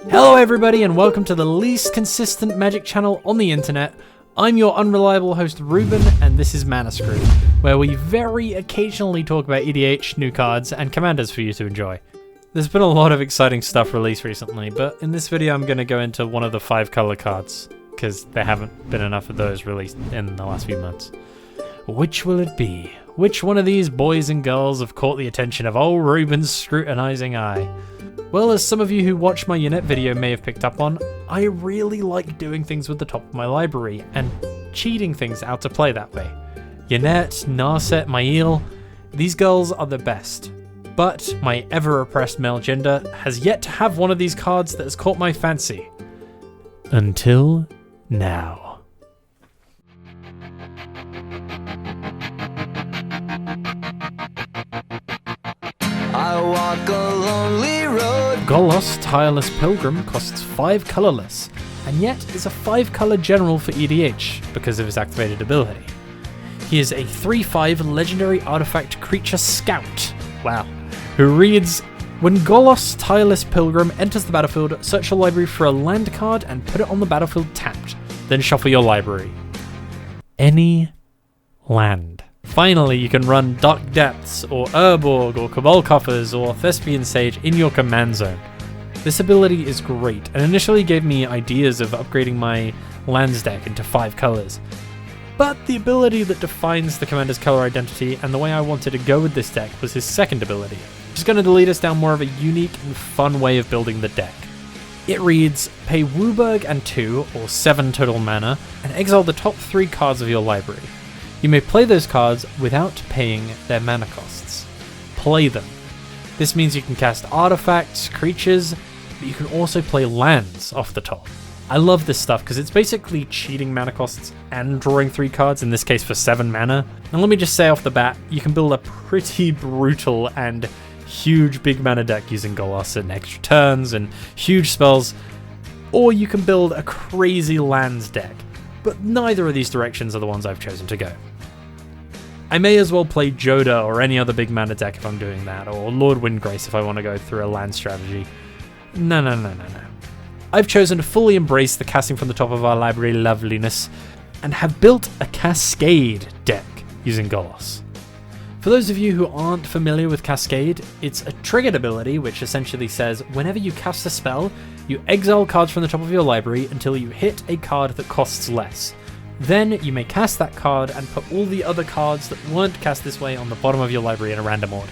Hello everybody and welcome to the least consistent Magic channel on the internet. I'm your unreliable host Ruben and this is Mana Screw, where we very occasionally talk about EDH, new cards, and commanders for you to enjoy. There's been a lot of exciting stuff released recently, but in this video I'm going to go into one of the 5 color cards, because there haven't been enough of those released in the last few months. Which will it be? Which one of these boys and girls have caught the attention of old Ruben's scrutinizing eye? Well, as some of you who watched my Unit video may have picked up on, I really like doing things with the top of my library and cheating things out to play that way. Unit, Narset, Mael, these girls are the best. But my ever-oppressed male gender has yet to have one of these cards that has caught my fancy. Until now. I walk a lonely road. Golos, Tireless Pilgrim costs 5 colorless, and yet is a 5 color general for EDH because of his activated ability. He is a 3/5 legendary artifact creature scout. Wow. Who reads, when Golos, Tireless Pilgrim enters the battlefield, search your library for a land card and put it on the battlefield tapped. Then shuffle your library. Any land. Finally, you can run Dark Depths, or Urborg, or Cabal Coffers, or Thespian Sage in your command zone. This ability is great, and initially gave me ideas of upgrading my lands deck into 5 colors. But the ability that defines the commander's color identity and the way I wanted to go with this deck was his second ability, which is going to lead us down more of a unique and fun way of building the deck. It reads, pay Wooburg and 2, or 7 total mana, and exile the top 3 cards of your library. You may play those cards without paying their mana costs. Play them. This means you can cast artifacts, creatures, but you can also play lands off the top. I love this stuff because it's basically cheating mana costs and drawing 3 cards, in this case for 7 mana. And let me just say off the bat, you can build a pretty brutal and huge big mana deck using Golos and extra turns and huge spells, or you can build a crazy lands deck. But neither of these directions are the ones I've chosen to go. I may as well play Joda or any other big mana deck if I'm doing that, or Lord Windgrace if I want to go through a land strategy. No. I've chosen to fully embrace the casting from the top of our library loveliness, and have built a Cascade deck using Golos. For those of you who aren't familiar with Cascade, it's a triggered ability which essentially says whenever you cast a spell, you exile cards from the top of your library until you hit a card that costs less. Then you may cast that card and put all the other cards that weren't cast this way on the bottom of your library in a random order.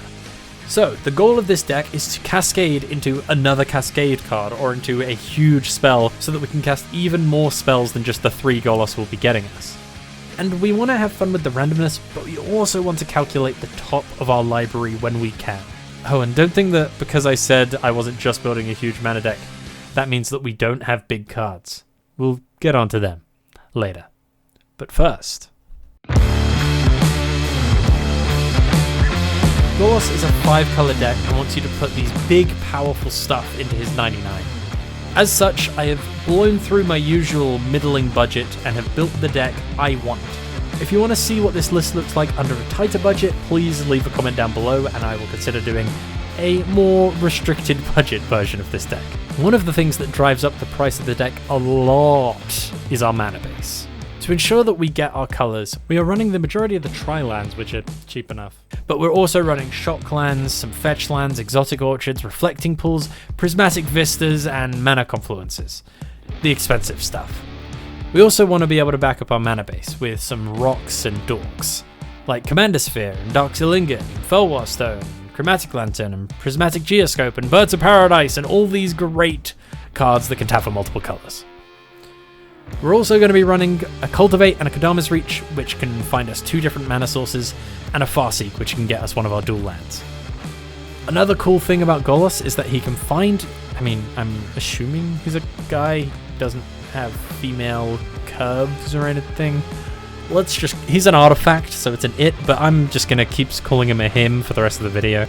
So the goal of this deck is to cascade into another Cascade card or into a huge spell so that we can cast even more spells than just the 3 Golos will be getting us. And we want to have fun with the randomness, but we also want to calculate the top of our library when we can. Oh, and don't think that because I said I wasn't just building a huge mana deck, that means that we don't have big cards. We'll get onto them later. But first, Golos is a 5 color deck and wants you to put these big powerful stuff into his 99. As such, I have blown through my usual middling budget and have built the deck I want. If you want to see what this list looks like under a tighter budget, please leave a comment down below and I will consider doing a more restricted budget version of this deck. One of the things that drives up the price of the deck a lot is our mana base. To ensure that we get our colors, we are running the majority of the tri-lands, which are cheap enough. But we're also running shock lands, some fetch lands, exotic orchards, reflecting pools, prismatic vistas, and mana confluences. The expensive stuff. We also want to be able to back up our mana base with some rocks and dorks, like Commander Sphere, and Dark Zillingan, Felwar Stone, Chromatic Lantern, and Prismatic Geoscope, and Birds of Paradise, and all these great cards that can tap for multiple colors. We're also going to be running a Cultivate and a Kodama's Reach, which can find us 2 different mana sources, and a Farseek, which can get us one of our dual lands. Another cool thing about Golos is that he can find, I'm assuming he's a guy who doesn't have female curves or anything. He's an artifact, so it's an it, but I'm just going to keep calling him a him for the rest of the video.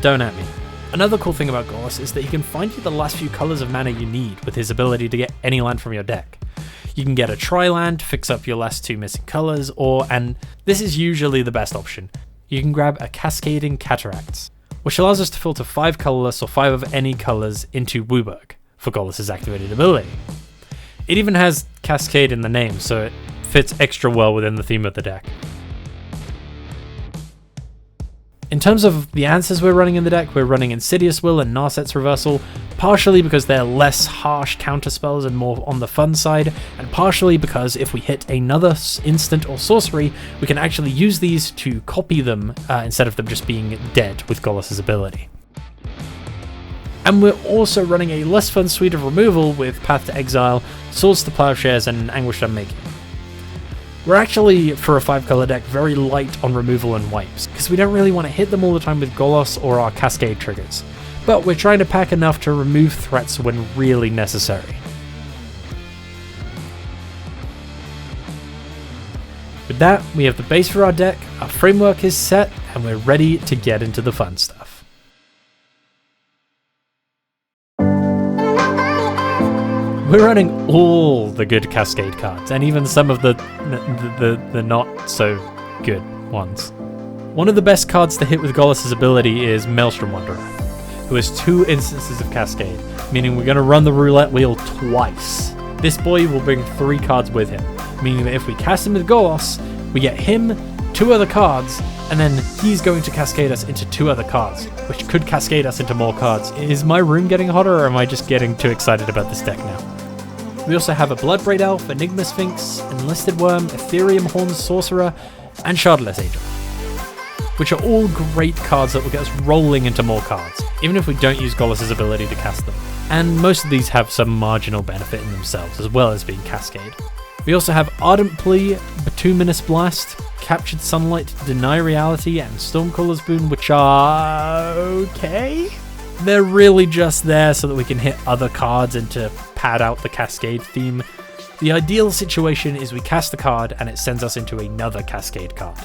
Don't at me. Another cool thing about Golos is that he can find you the last few colors of mana you need with his ability to get any land from your deck. You can get a tri-land to fix up your last 2 missing colors, and this is usually the best option, you can grab a Cascading Cataracts, which allows us to filter 5 colorless or 5 of any colors into Wooburg for Golos' activated ability. It even has Cascade in the name, so it fits extra well within the theme of the deck. In terms of the answers we're running in the deck, we're running Insidious Will and Narset's Reversal, partially because they're less harsh counterspells and more on the fun side, and partially because if we hit another instant or sorcery, we can actually use these to copy them instead of them just being dead with Golos' ability. And we're also running a less fun suite of removal with Path to Exile, Swords to Plowshares, and Anguished Unmaking. We're actually, for a 5-color deck, very light on removal and wipes, because we don't really want to hit them all the time with Golos or our Cascade triggers, but we're trying to pack enough to remove threats when really necessary. With that, we have the base for our deck, our framework is set, and we're ready to get into the fun stuff. We're running all the good Cascade cards, and even some of the not so good ones. One of the best cards to hit with Golos' ability is Maelstrom Wanderer, who has 2 instances of Cascade, meaning we're going to run the roulette wheel twice. This boy will bring 3 cards with him, meaning that if we cast him with Golos, we get him, 2 other cards, and then he's going to cascade us into 2 other cards, which could cascade us into more cards. Is my room getting hotter, or am I just getting too excited about this deck now? We also have a Bloodbraid Elf, Enigma Sphinx, Enlisted Worm, Ethereum Horn Sorcerer, and Shardless Angel, which are all great cards that will get us rolling into more cards, even if we don't use Golos' ability to cast them. And most of these have some marginal benefit in themselves, as well as being Cascade. We also have Ardent Plea, Bituminous Blast, Captured Sunlight, Deny Reality, and Stormcaller's Boon, which are okay. They're really just there so that we can hit other cards and to pad out the Cascade theme. The ideal situation is we cast a card and it sends us into another Cascade card.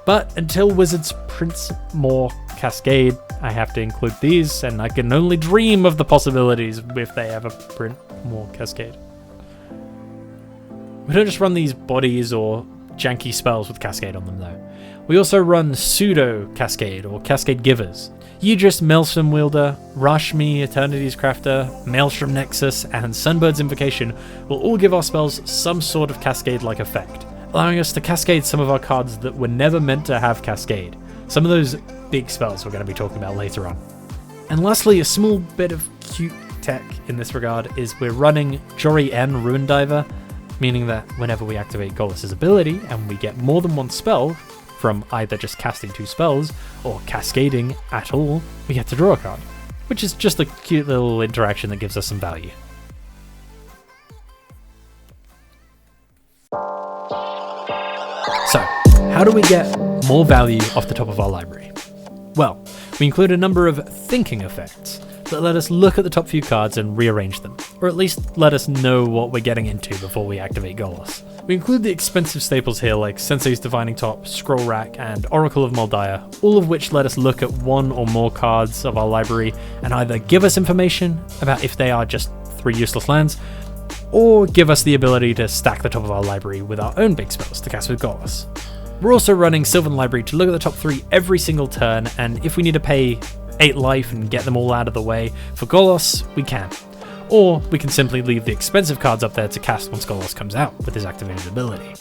But until Wizards prints more Cascade, I have to include these, and I can only dream of the possibilities if they ever print more Cascade. We don't just run these bodies or janky spells with Cascade on them though. We also run Pseudo Cascade or Cascade Givers. Yidris Maelstrom Wielder, Rashmi, Eternity's Crafter, Maelstrom Nexus, and Sunbird's Invocation will all give our spells some sort of Cascade-like effect, allowing us to cascade some of our cards that were never meant to have Cascade. Some of those big spells we're going to be talking about later on. And lastly, a small bit of cute tech in this regard is we're running Jori N Ruin Diver, meaning that whenever we activate Golos' ability and we get more than one spell, from either just casting 2 spells or cascading at all, we get to draw a card, which is just a cute little interaction that gives us some value. So, how do we get more value off the top of our library? Well, we include a number of thinking effects that let us look at the top few cards and rearrange them, or at least let us know what we're getting into before we activate Golos. We include the expensive staples here like Sensei's Divining Top, Scroll Rack, and Oracle of Moldiah, all of which let us look at one or more cards of our library and either give us information about if they are just 3 useless lands, or give us the ability to stack the top of our library with our own big spells to cast with Golos. We're also running Sylvan Library to look at the top 3 every single turn, and if we need to pay 8 life and get them all out of the way for Golos, we can. Or we can simply leave the expensive cards up there to cast once Golos comes out with his activated ability.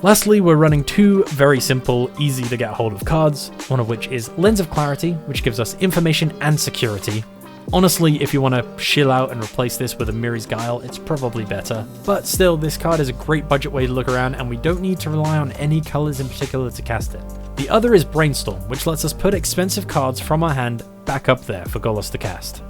Lastly, we're running 2 very simple, easy to get hold of cards, one of which is Lens of Clarity, which gives us information and security. Honestly, if you want to shill out and replace this with a Miri's Guile, it's probably better. But still, this card is a great budget way to look around, and we don't need to rely on any colors in particular to cast it. The other is Brainstorm, which lets us put expensive cards from our hand back up there for Golos to cast.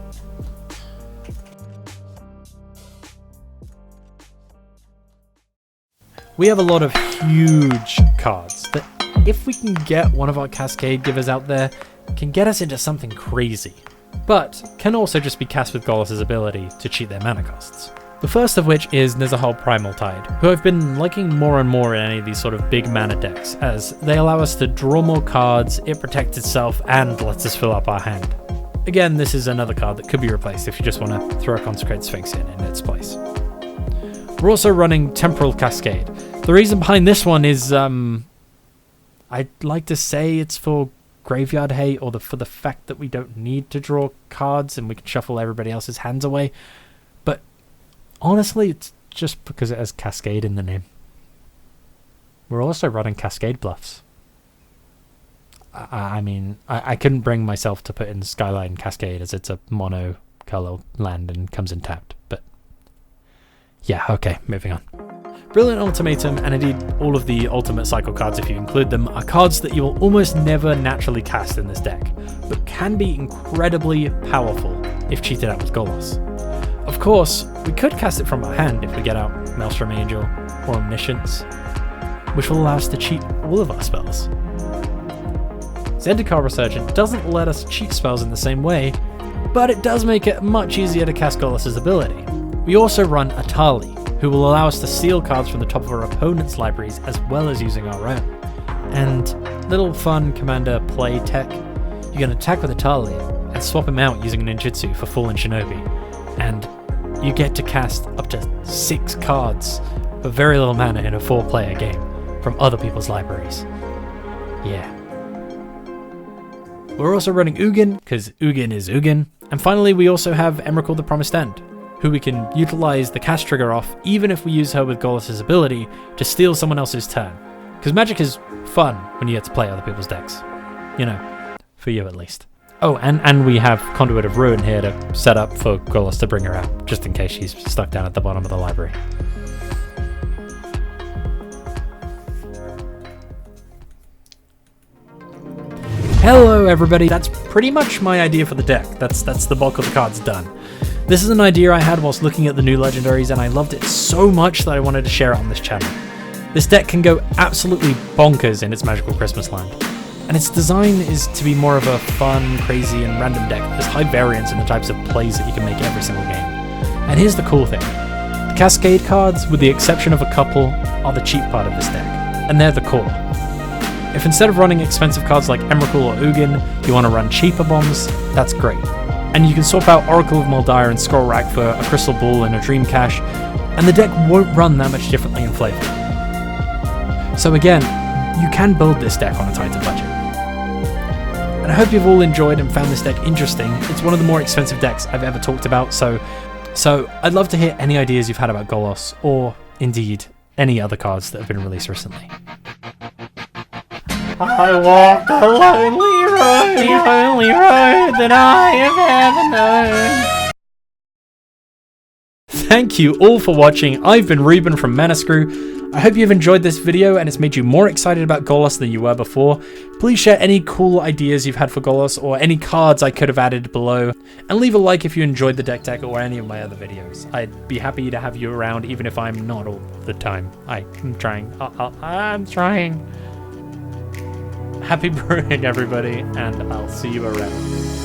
We have a lot of huge cards that, if we can get one of our Cascade Givers out there, can get us into something crazy, but can also just be cast with Golos' ability to cheat their mana costs. The first of which is Nizahal Primal Tide, who I've been liking more and more in any of these sort of big mana decks, as they allow us to draw more cards, it protects itself, and lets us fill up our hand. Again, this is another card that could be replaced if you just want to throw a Consecrated Sphinx in its place. We're also running Temporal Cascade. The reason behind this one is, I'd like to say it's for graveyard hate, or for the fact that we don't need to draw cards and we can shuffle everybody else's hands away. Honestly, it's just because it has Cascade in the name. We're also running Cascade Bluffs. I mean, I couldn't bring myself to put in Skyline Cascade as it's a mono color land and comes in tapped, but yeah, okay, moving on. Brilliant Ultimatum, and indeed all of the Ultimate Cycle cards if you include them, are cards that you will almost never naturally cast in this deck, but can be incredibly powerful if cheated out with Golos. Of course, we could cast it from our hand if we get out Maelstrom Angel or Omniscience, which will allow us to cheat all of our spells. Zendikar Resurgent doesn't let us cheat spells in the same way, but it does make it much easier to cast Golos' ability. We also run Atali, who will allow us to steal cards from the top of our opponent's libraries as well as using our own. And little fun commander play tech, you can attack with Atali and swap him out using Ninjutsu for Fallen Shinobi, and you get to cast up to 6 cards for very little mana in a 4-player game from other people's libraries. Yeah. We're also running Ugin, because Ugin is Ugin. And finally, we also have Emrakul the Promised End, who we can utilize the cast trigger off even if we use her with Golos' ability to steal someone else's turn. Because Magic is fun when you get to play other people's decks. You know, for you at least. Oh, and we have Conduit of Ruin here to set up for Golos to bring her out, just in case she's stuck down at the bottom of the library. Hello everybody, that's pretty much my idea for the deck. That's the bulk of the cards done. This is an idea I had whilst looking at the new legendaries, and I loved it so much that I wanted to share it on this channel. This deck can go absolutely bonkers in its Magical Christmas land, and its design is to be more of a fun, crazy, and random deck. There's high variance in the types of plays that you can make every single game. And here's the cool thing. The Cascade cards, with the exception of a couple, are the cheap part of this deck, and they're the core. If instead of running expensive cards like Emrakul or Ugin, you want to run cheaper bombs, that's great. And you can swap out Oracle of Muldir and Scroll Rack for a Crystal Ball and a Dream Cache, and the deck won't run that much differently in flavor. So again, you can build this deck on a tighter budget. And I hope you've all enjoyed and found this deck interesting. It's one of the more expensive decks I've ever talked about, so I'd love to hear any ideas you've had about Golos, or indeed any other cards that have been released recently. I walk a lonely road, the only road that I have ever known. Thank you all for watching. I've been Ruben from Manascrew. I hope you've enjoyed this video and it's made you more excited about Golos than you were before. Please share any cool ideas you've had for Golos or any cards I could have added below. And leave a like if you enjoyed the deck tech or any of my other videos. I'd be happy to have you around even if I'm not all the time. I'm trying. I'm trying. Happy brewing, everybody, and I'll see you around.